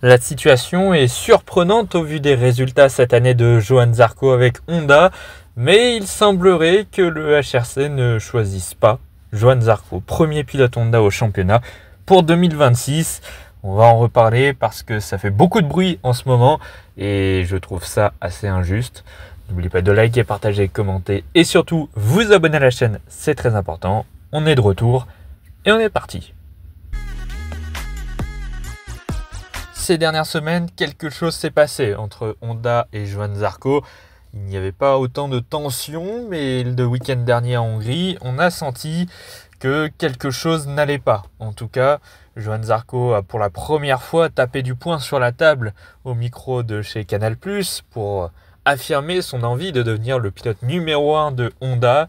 La situation est surprenante au vu des résultats cette année de Johann Zarco avec Honda, mais il semblerait que le HRC ne choisisse pas Johann Zarco, premier pilote Honda au championnat pour 2026. On va en reparler parce que ça fait beaucoup de bruit en ce moment et je trouve ça assez injuste. N'oubliez pas de liker, partager, commenter et surtout vous abonner à la chaîne, c'est très important. On est de retour et on est parti. Ces dernières semaines, quelque chose s'est passé entre Honda et Johann Zarco. Il n'y avait pas autant de tension, mais le week-end dernier en Hongrie, on a senti que quelque chose n'allait pas. En tout cas, Johann Zarco a pour la première fois tapé du poing sur la table au micro de chez Canal+ pour affirmer son envie de devenir le pilote numéro 1 de Honda,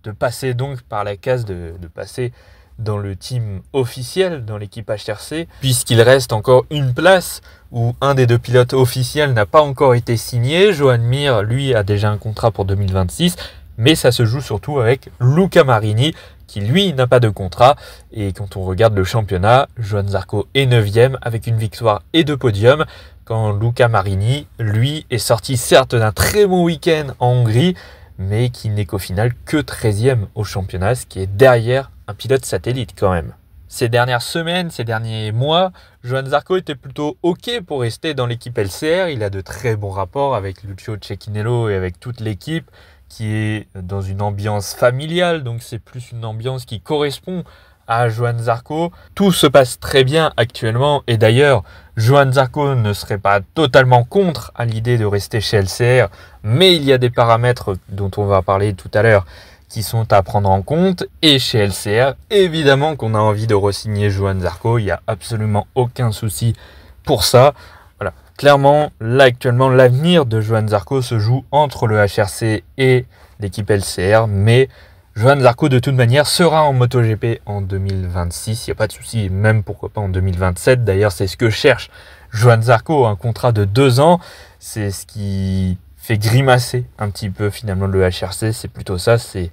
de passer donc par la case de passer dans le team officiel, dans l'équipe HRC, puisqu'il reste encore une place où un des deux pilotes officiels n'a pas encore été signé. Joan Mir, lui, a déjà un contrat pour 2026, mais ça se joue surtout avec Luca Marini, qui lui n'a pas de contrat. Et quand on regarde le championnat, Johann Zarco est 9e avec une victoire et 2 podiums, quand Luca Marini, lui, est sorti certes d'un très bon week-end en Hongrie, mais qui n'est qu'au final que 13e au championnat, ce qui est derrière un pilote satellite quand même. Ces dernières semaines, ces derniers mois, Johann Zarco était plutôt OK pour rester dans l'équipe LCR. Il a de très bons rapports avec Lucio Cecchinello et avec toute l'équipe qui est dans une ambiance familiale, donc c'est plus une ambiance qui correspond à Johann Zarco. Tout se passe très bien actuellement et d'ailleurs, Johann Zarco ne serait pas totalement contre à l'idée de rester chez LCR, mais il y a des paramètres dont on va parler tout à l'heure qui sont à prendre en compte. Et chez LCR, évidemment qu'on a envie de re-signer Johann Zarco, il n'y a absolument aucun souci pour ça. Voilà. Clairement, là actuellement, l'avenir de Johann Zarco se joue entre le HRC et l'équipe LCR, mais Johann Zarco de toute manière sera en MotoGP en 2026, il n'y a pas de souci, même pourquoi pas en 2027. D'ailleurs, c'est ce que cherche Johann Zarco, un contrat de 2 ans, c'est ce qui fait grimacer un petit peu finalement le HRC, c'est plutôt ça, c'est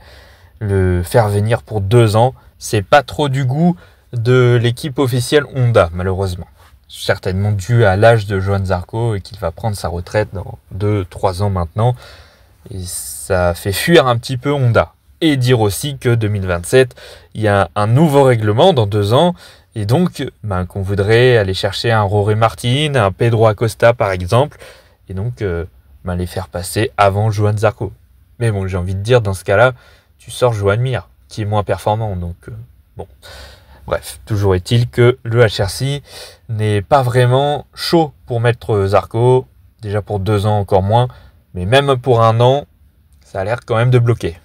le faire venir pour 2 ans. C'est pas trop du goût de l'équipe officielle Honda, malheureusement. Certainement dû à l'âge de Johann Zarco et qu'il va prendre sa retraite dans 2-3 ans maintenant. Et ça fait fuir un petit peu Honda. Et dire aussi que 2027, il y a un nouveau règlement dans 2 ans. Et donc, qu'on voudrait aller chercher un Jorge Martin, un Pedro Acosta par exemple. Et donc, les faire passer avant Johann Zarco. Mais bon, j'ai envie de dire, dans ce cas-là, tu sors Joan Mir, qui est moins performant. Donc, bon. Bref, toujours est-il que le HRC n'est pas vraiment chaud pour mettre Zarco. Déjà pour 2 ans, encore moins. Mais même pour 1 an, ça a l'air quand même de bloquer.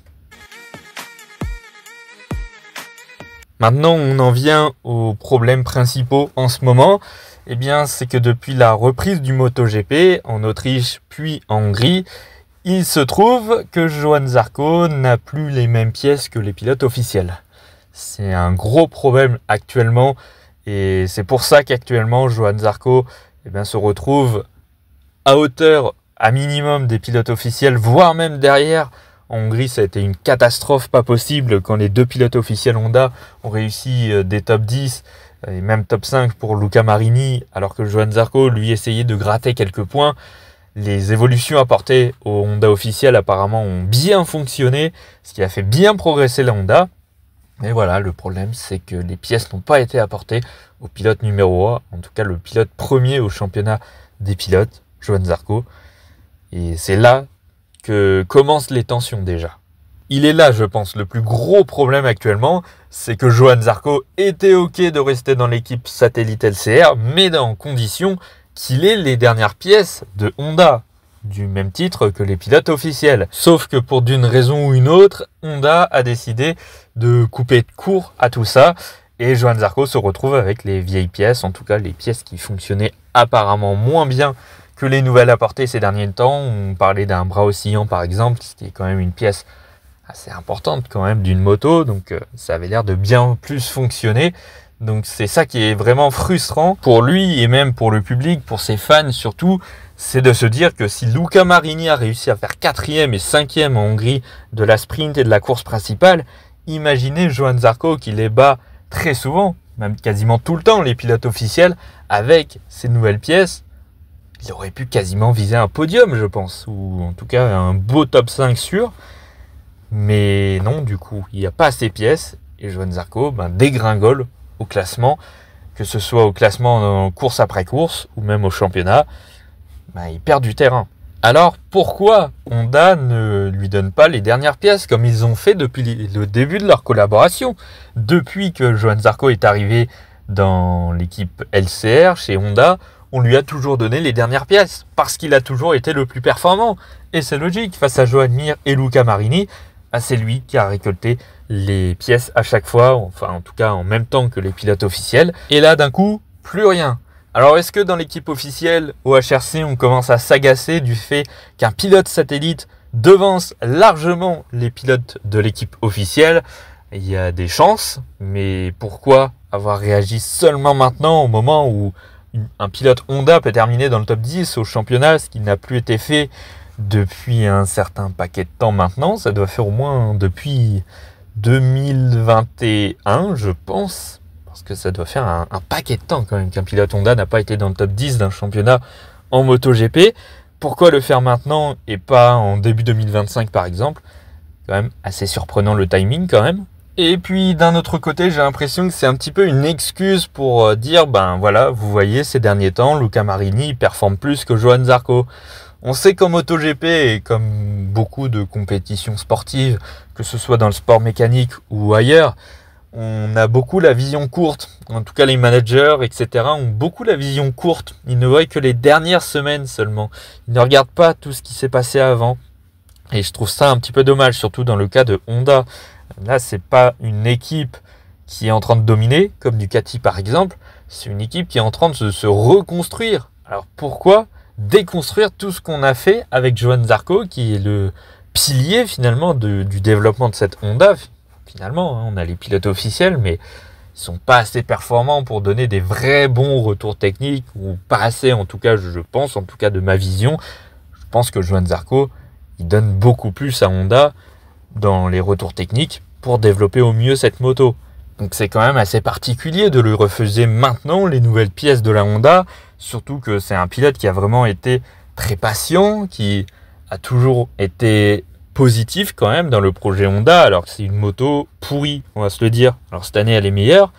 Maintenant, on en vient aux problèmes principaux en ce moment. Eh bien, c'est que depuis la reprise du MotoGP en Autriche puis en Hongrie, il se trouve que Johann Zarco n'a plus les mêmes pièces que les pilotes officiels. C'est un gros problème actuellement et c'est pour ça qu'actuellement Johann Zarco se retrouve à hauteur à minimum des pilotes officiels, voire même derrière. En Hongrie, ça a été une catastrophe pas possible quand les 2 pilotes officiels Honda ont réussi des top 10 et même top 5 pour Luca Marini, alors que Johann Zarco, lui, essayait de gratter quelques points. Les évolutions apportées au Honda officiel, apparemment, ont bien fonctionné, ce qui a fait bien progresser la Honda. Mais voilà, le problème, c'est que les pièces n'ont pas été apportées au pilote numéro 1, en tout cas le pilote premier au championnat des pilotes, Johann Zarco. Et c'est là que commencent les tensions déjà. Il est là, je pense, le plus gros problème actuellement, c'est que Johann Zarco était OK de rester dans l'équipe satellite LCR, mais dans condition qu'il ait les dernières pièces de Honda, du même titre que les pilotes officiels. Sauf que pour d'une raison ou une autre, Honda a décidé de couper court à tout ça, et Johann Zarco se retrouve avec les vieilles pièces, en tout cas les pièces qui fonctionnaient apparemment moins bien que les nouvelles apportées ces derniers temps. On parlait d'un bras oscillant par exemple, ce qui est quand même une pièce assez importante quand même d'une moto, donc ça avait l'air de bien plus fonctionner. Donc c'est ça qui est vraiment frustrant pour lui et même pour le public, pour ses fans surtout, c'est de se dire que si Luca Marini a réussi à faire 4e et 5e en Hongrie de la sprint et de la course principale, imaginez Johann Zarco qui les bat très souvent même quasiment tout le temps, les pilotes officiels, avec ces nouvelles pièces, il aurait pu quasiment viser un podium, je pense, ou en tout cas un beau top 5 sûr. Mais non, du coup, il n'y a pas assez de pièces, et Johann Zarco dégringole au classement, que ce soit au classement en course après course, ou même au championnat, il perd du terrain. Alors pourquoi Honda ne lui donne pas les dernières pièces comme ils ont fait depuis le début de leur collaboration? Depuis que Johann Zarco est arrivé dans l'équipe LCR chez Honda, on lui a toujours donné les dernières pièces parce qu'il a toujours été le plus performant. Et c'est logique, face à Joan Mir et Luca Marini, c'est lui qui a récolté les pièces à chaque fois, enfin en tout cas en même temps que les pilotes officiels. Et là d'un coup, plus rien. Alors est-ce que dans l'équipe officielle, au HRC, on commence à s'agacer du fait qu'un pilote satellite devance largement les pilotes de l'équipe officielle? Il y a des chances, mais pourquoi avoir réagi seulement maintenant, au moment où un pilote Honda peut terminer dans le top 10 au championnat, ce qui n'a plus été fait depuis un certain paquet de temps maintenant? Ça doit faire au moins depuis 2021, je pense. Parce que ça doit faire un paquet de temps quand même qu'un pilote Honda n'a pas été dans le top 10 d'un championnat en MotoGP. Pourquoi le faire maintenant et pas en début 2025 par exemple? Quand même assez surprenant le timing quand même. Et puis d'un autre côté, j'ai l'impression que c'est un petit peu une excuse pour dire, voilà, vous voyez, ces derniers temps, Luca Marini performe plus que Johann Zarco. On sait qu'en MotoGP et comme beaucoup de compétitions sportives, que ce soit dans le sport mécanique ou ailleurs, on a beaucoup la vision courte. En tout cas, les managers, etc. ont beaucoup la vision courte. Ils ne voient que les dernières semaines seulement. Ils ne regardent pas tout ce qui s'est passé avant. Et je trouve ça un petit peu dommage, surtout dans le cas de Honda. Là, c'est pas une équipe qui est en train de dominer, comme Ducati par exemple. C'est une équipe qui est en train de se reconstruire. Alors pourquoi déconstruire tout ce qu'on a fait avec Johann Zarco, qui est le pilier finalement du développement de cette Honda? Finalement, on a les pilotes officiels, mais ils sont pas assez performants pour donner des vrais bons retours techniques, ou pas assez en tout cas, je pense, en tout cas de ma vision. Je pense que Johann Zarco, il donne beaucoup plus à Honda dans les retours techniques pour développer au mieux cette moto. Donc c'est quand même assez particulier de lui refuser maintenant les nouvelles pièces de la Honda, surtout que c'est un pilote qui a vraiment été très patient, qui a toujours été positif quand même dans le projet Honda, alors que c'est une moto pourrie, on va se le dire. Alors cette année elle est meilleure,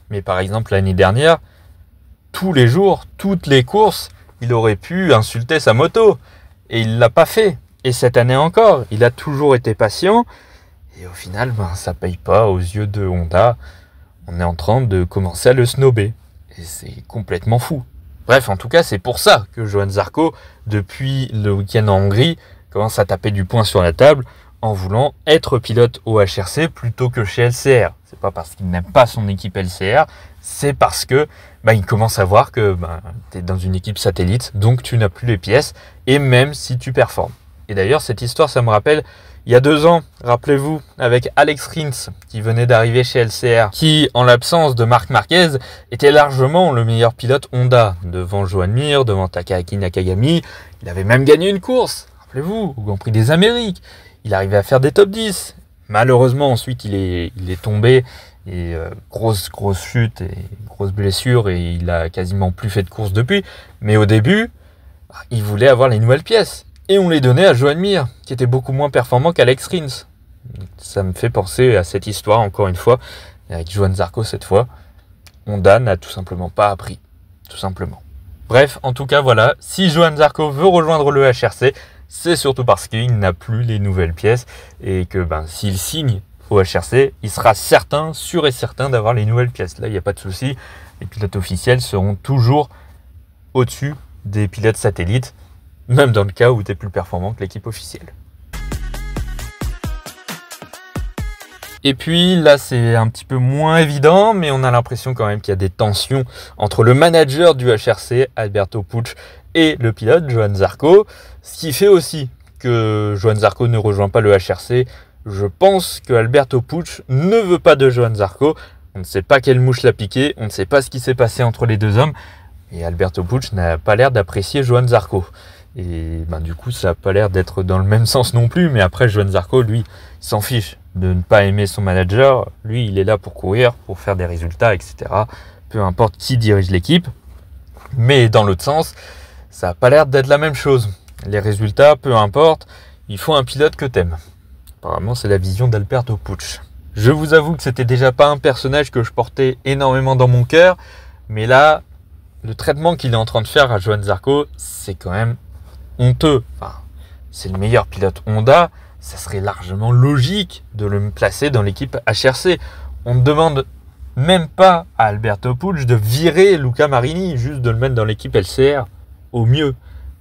mais par exemple l'année dernière, tous les jours, toutes les courses, il aurait pu insulter sa moto, et il l'a pas fait. Et cette année encore, il a toujours été patient, et au final, ça paye pas aux yeux de Honda. On est en train de commencer à le snobber, et c'est complètement fou. Bref, en tout cas, c'est pour ça que Johann Zarco, depuis le week-end en Hongrie, commence à taper du poing sur la table en voulant être pilote au HRC plutôt que chez LCR. C'est pas parce qu'il n'aime pas son équipe LCR, c'est parce que il commence à voir que tu es dans une équipe satellite, donc tu n'as plus les pièces, et même si tu performes. Et d'ailleurs, cette histoire, ça me rappelle, il y a 2 ans, rappelez-vous, avec Alex Rins, qui venait d'arriver chez LCR, qui, en l'absence de Marc Marquez, était largement le meilleur pilote Honda, devant Joan Mir, devant Takahaki Nakagami. Il avait même gagné une course, rappelez-vous, au Grand Prix des Amériques. Il arrivait à faire des top 10. Malheureusement, ensuite, il est tombé, et grosse chute, et grosse blessure, et il a quasiment plus fait de course depuis. Mais au début, il voulait avoir les nouvelles pièces. Et on les donnait à Joan Mir, qui était beaucoup moins performant qu'Alex Rins. Ça me fait penser à cette histoire, encore une fois, avec Johann Zarco cette fois. Honda n'a tout simplement pas appris. Tout simplement. Bref, en tout cas, voilà. Si Johann Zarco veut rejoindre le HRC, c'est surtout parce qu'il n'a plus les nouvelles pièces. Et que s'il signe au HRC, il sera sûr et certain d'avoir les nouvelles pièces. Là, il n'y a pas de souci. Les pilotes officiels seront toujours au-dessus des pilotes satellites, même dans le cas où tu es plus performant que l'équipe officielle. Et puis là, c'est un petit peu moins évident, mais on a l'impression quand même qu'il y a des tensions entre le manager du HRC, Alberto Puig, et le pilote, Johann Zarco. Ce qui fait aussi que Johann Zarco ne rejoint pas le HRC. Je pense que Alberto Puig ne veut pas de Johann Zarco. On ne sait pas quelle mouche l'a piqué, on ne sait pas ce qui s'est passé entre les deux hommes. Et Alberto Puig n'a pas l'air d'apprécier Johann Zarco. Et du coup, ça n'a pas l'air d'être dans le même sens non plus. Mais après, Johann Zarco, lui, il s'en fiche de ne pas aimer son manager. Lui, il est là pour courir, pour faire des résultats, etc. Peu importe qui dirige l'équipe. Mais dans l'autre sens, ça n'a pas l'air d'être la même chose. Les résultats, peu importe, il faut un pilote que t'aimes. Apparemment, c'est la vision d'Alberto Puig. Je vous avoue que c'était déjà pas un personnage que je portais énormément dans mon cœur, mais là, le traitement qu'il est en train de faire à Johann Zarco, c'est quand même honteux. Enfin, c'est le meilleur pilote Honda, ça serait largement logique de le placer dans l'équipe HRC. On ne demande même pas à Alberto Puig de virer Luca Marini, juste de le mettre dans l'équipe LCR, au mieux.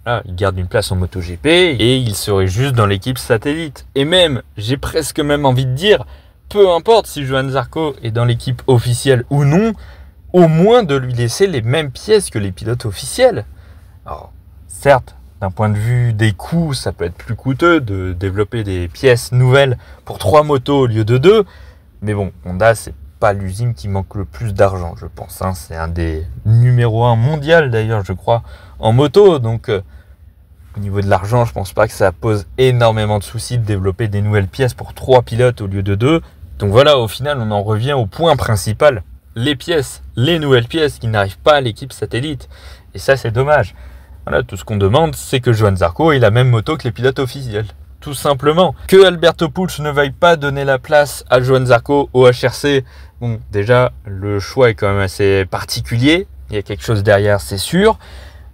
Là, il garde une place en MotoGP et il serait juste dans l'équipe satellite. Et même, j'ai presque même envie de dire, peu importe si Johann Zarco est dans l'équipe officielle ou non, au moins de lui laisser les mêmes pièces que les pilotes officiels. Alors, certes, d'un point de vue des coûts, ça peut être plus coûteux de développer des pièces nouvelles pour 3 motos au lieu de 2. Mais bon, Honda, c'est pas l'usine qui manque le plus d'argent, je pense. C'est un des numéro 1 mondial d'ailleurs, je crois, en moto. Donc, au niveau de l'argent, je pense pas que ça pose énormément de soucis de développer des nouvelles pièces pour 3 pilotes au lieu de 2. Donc voilà, au final, on en revient au point principal. Les pièces, les nouvelles pièces qui n'arrivent pas à l'équipe satellite. Et ça, c'est dommage. Voilà, tout ce qu'on demande, c'est que Johann Zarco ait la même moto que les pilotes officiels. Tout simplement. Que Alberto Puig ne veuille pas donner la place à Johann Zarco au HRC, bon, déjà, le choix est quand même assez particulier. Il y a quelque chose derrière, c'est sûr.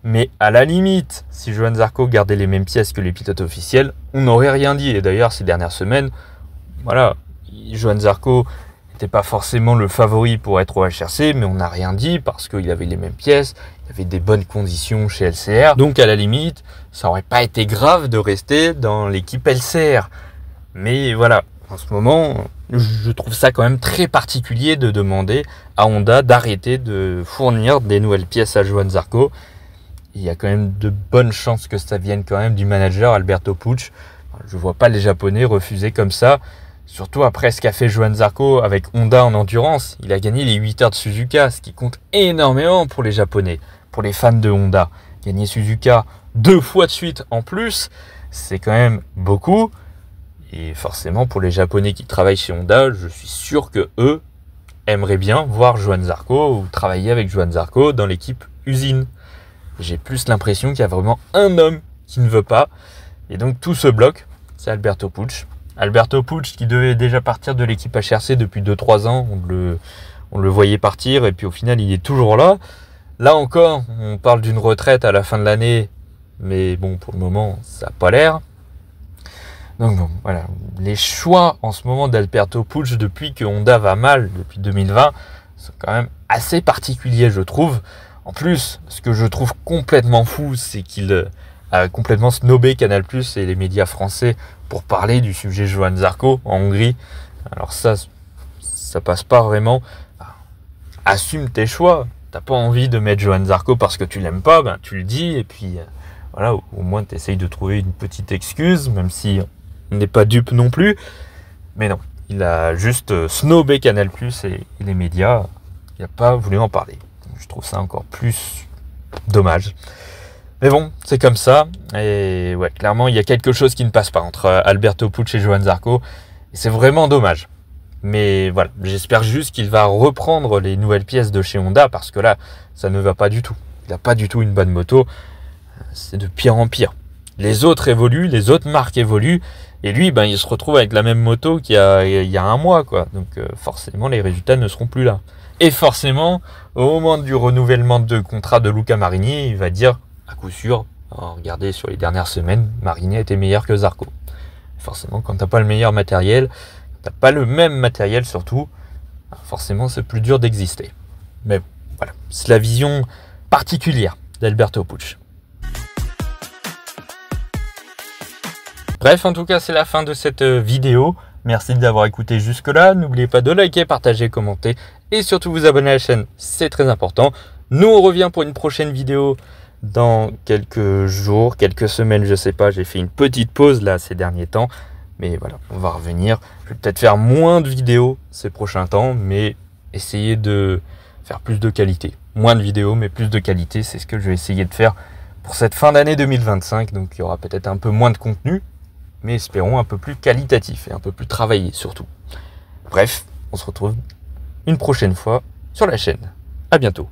Mais à la limite, si Johann Zarco gardait les mêmes pièces que les pilotes officiels, on n'aurait rien dit. Et d'ailleurs, ces dernières semaines, voilà, Johann Zarco n'était pas forcément le favori pour être au HRC, mais on n'a rien dit parce qu'il avait les mêmes pièces, il y avait des bonnes conditions chez LCR. Donc à la limite, ça n'aurait pas été grave de rester dans l'équipe LCR. Mais voilà, en ce moment, je trouve ça quand même très particulier de demander à Honda d'arrêter de fournir des nouvelles pièces à Johann Zarco. Il y a quand même de bonnes chances que ça vienne quand même du manager Alberto Puig. Je vois pas les Japonais refuser comme ça. Surtout après ce qu'a fait Johann Zarco avec Honda en endurance. Il a gagné les 8 heures de Suzuka, ce qui compte énormément pour les Japonais, pour les fans de Honda. Gagner Suzuka 2 fois de suite en plus, c'est quand même beaucoup. Et forcément, pour les Japonais qui travaillent chez Honda, je suis sûr que eux aimeraient bien voir Johann Zarco ou travailler avec Johann Zarco dans l'équipe usine. J'ai plus l'impression qu'il y a vraiment un homme qui ne veut pas. Et donc tout se bloque, c'est Alberto Puig. Alberto Puig qui devait déjà partir de l'équipe HRC depuis 2-3 ans. On le voyait partir et puis au final il est toujours là. Là encore, on parle d'une retraite à la fin de l'année. Mais bon, pour le moment, ça n'a pas l'air. Donc bon, voilà. Les choix en ce moment d'Alberto Puig depuis que Honda va mal, depuis 2020, sont quand même assez particuliers, je trouve. En plus, ce que je trouve complètement fou, c'est qu'il a complètement snobé Canal+ et les médias français pour parler du sujet Johann Zarco en Hongrie. Alors ça passe pas vraiment. Assume tes choix. T'as pas envie de mettre Johann Zarco parce que tu l'aimes pas, ben tu le dis et puis voilà, au moins tu essayes de trouver une petite excuse, même si on n'est pas dupe non plus. Mais non, il a juste snobé Canal+ et les médias. Il n'a pas voulu en parler. Je trouve ça encore plus dommage. Mais bon, c'est comme ça. Et ouais, clairement, il y a quelque chose qui ne passe pas entre Alberto Puig et Johann Zarco. Et c'est vraiment dommage. Mais voilà, j'espère juste qu'il va reprendre les nouvelles pièces de chez Honda parce que là, ça ne va pas du tout. Il n'a pas du tout une bonne moto. C'est de pire en pire. Les autres évoluent, les autres marques évoluent. Et lui, ben, il se retrouve avec la même moto qu'il y a un mois, quoi. Donc forcément, les résultats ne seront plus là. Et forcément, au moment du renouvellement de contrat de Luca Marini, il va dire, à coup sûr, regardez sur les dernières semaines, Marini a été meilleur que Zarco. Forcément, quand t'as pas le meilleur matériel, t'as pas le même matériel surtout, forcément c'est plus dur d'exister. Mais voilà, c'est la vision particulière d'Alberto Puig. Bref, en tout cas, c'est la fin de cette vidéo. Merci d'avoir écouté jusque-là. N'oubliez pas de liker, partager, commenter et surtout vous abonner à la chaîne, c'est très important. Nous, on revient pour une prochaine vidéo dans quelques jours, quelques semaines, je sais pas. J'ai fait une petite pause là ces derniers temps. Mais voilà, on va revenir. Je vais peut-être faire moins de vidéos ces prochains temps, mais essayer de faire plus de qualité. Moins de vidéos, mais plus de qualité. C'est ce que je vais essayer de faire pour cette fin d'année 2025. Donc il y aura peut-être un peu moins de contenu. mais espérons un peu plus qualitatif et un peu plus travaillé surtout. Bref, on se retrouve une prochaine fois sur la chaîne. À bientôt.